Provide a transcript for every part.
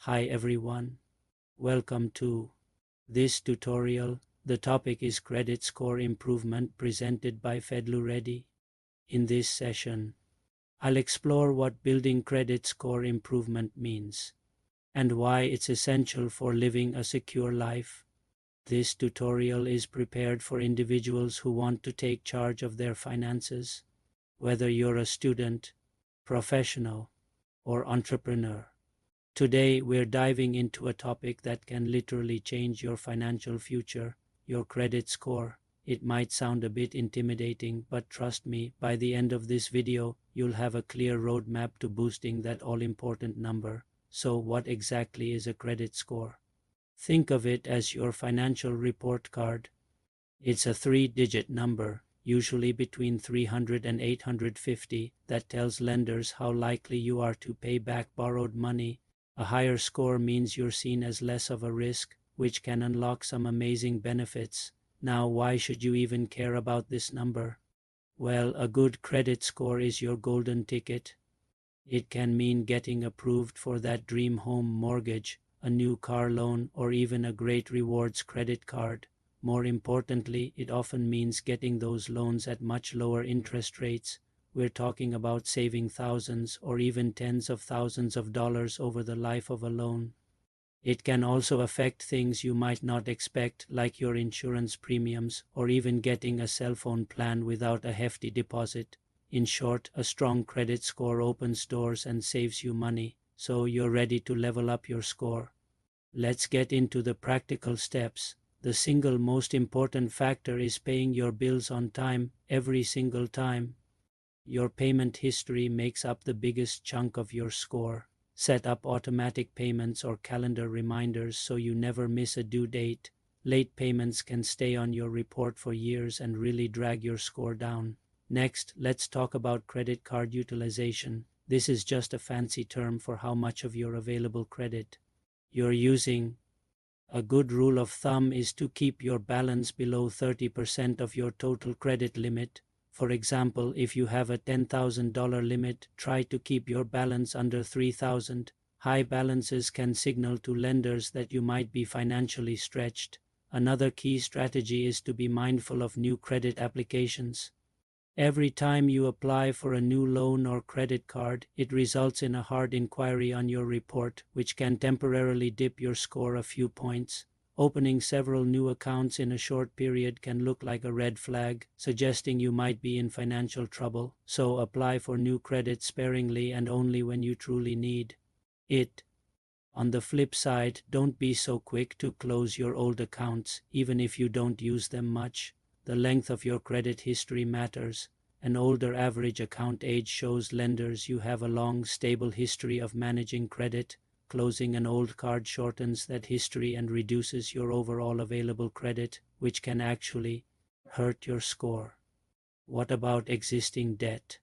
Hi everyone, welcome to this tutorial. The topic is credit score improvement presented by Fedlu Reddy. In this session, I'll explore what building credit score improvement means and why it's essential for living a secure life. This tutorial is prepared for individuals who want to take charge of their finances, whether you're a student, professional, or entrepreneur. Today, we're diving into a topic that can literally change your financial future, your credit score. It might sound a bit intimidating, but trust me, by the end of this video, you'll have a clear roadmap to boosting that all-important number. So what exactly is a credit score? Think of it as your financial report card. It's a 3-digit number, usually between 300 and 850, that tells lenders how likely you are to pay back borrowed money. A higher score means you're seen as less of a risk, which can unlock some amazing benefits. Now, why should you even care about this number? Well, a good credit score is your golden ticket. It can mean getting approved for that dream home mortgage, a new car loan, or even a great rewards credit card. More importantly, it often means getting those loans at much lower interest rates. We're talking about saving thousands or even tens of thousands of dollars over the life of a loan. It can also affect things you might not expect, like your insurance premiums or even getting a cell phone plan without a hefty deposit. In short, a strong credit score opens doors and saves you money, so you're ready to level up your score. Let's get into the practical steps. The single most important factor is paying your bills on time, every single time. Your payment history makes up the biggest chunk of your score. Set up automatic payments or calendar reminders so you never miss a due date. Late payments can stay on your report for years and really drag your score down. Next, let's talk about credit card utilization. This is just a fancy term for how much of your available credit you're using. A good rule of thumb is to keep your balance below 30% of your total credit limit. For example, if you have a $10,000 limit, try to keep your balance under $3,000. High balances can signal to lenders that you might be financially stretched. Another key strategy is to be mindful of new credit applications. Every time you apply for a new loan or credit card, it results in a hard inquiry on your report, which can temporarily dip your score a few points. Opening several new accounts in a short period can look like a red flag, suggesting you might be in financial trouble. So apply for new credit sparingly and only when you truly need it. On the flip side, don't be so quick to close your old accounts, even if you don't use them much. The length of your credit history matters. An older average account age shows lenders you have a long, stable history of managing credit. Closing an old card shortens that history and reduces your overall available credit, which can actually hurt your score. What about existing debt?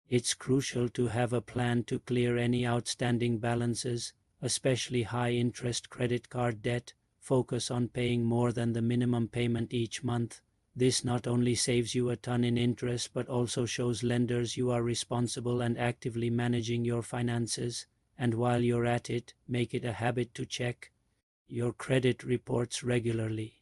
It's crucial to have a plan to clear any outstanding balances, especially high-interest credit card debt. Focus on paying more than the minimum payment each month. This not only saves you a ton in interest but also shows lenders you are responsible and actively managing your finances. And while you're at it, make it a habit to check your credit reports regularly.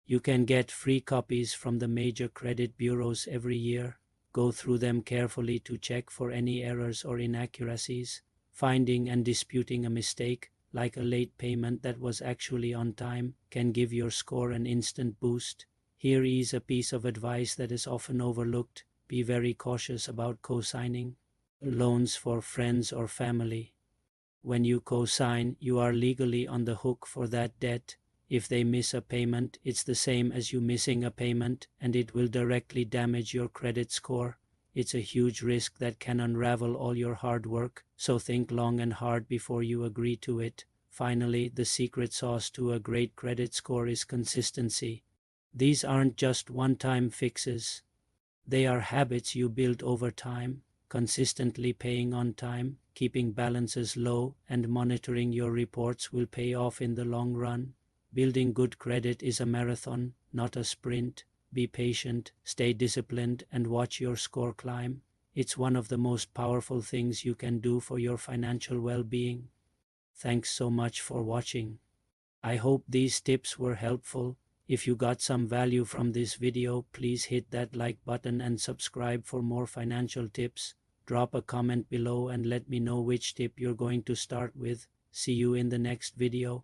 You can get free copies from the major credit bureaus every year. Go through them carefully to check for any errors or inaccuracies. Finding and disputing a mistake, like a late payment that was actually on time, can give your score an instant boost. Here is a piece of advice that is often overlooked. Be very cautious about co-signing loans for friends or family. When you co-sign, you are legally on the hook for that debt. If they miss a payment, it's the same as you missing a payment, and it will directly damage your credit score. It's a huge risk that can unravel all your hard work, so think long and hard before you agree to it. Finally, the secret sauce to a great credit score is consistency. These aren't just one-time fixes. They are habits you build over time. Consistently paying on time, keeping balances low, and monitoring your reports will pay off in the long run. Building good credit is a marathon, not a sprint. Be patient, stay disciplined, and watch your score climb. It's one of the most powerful things you can do for your financial well-being. Thanks so much for watching. I hope these tips were helpful. If you got some value from this video, please hit that like button and subscribe for more financial tips. Drop a comment below and let me know which tip you're going to start with. See you in the next video.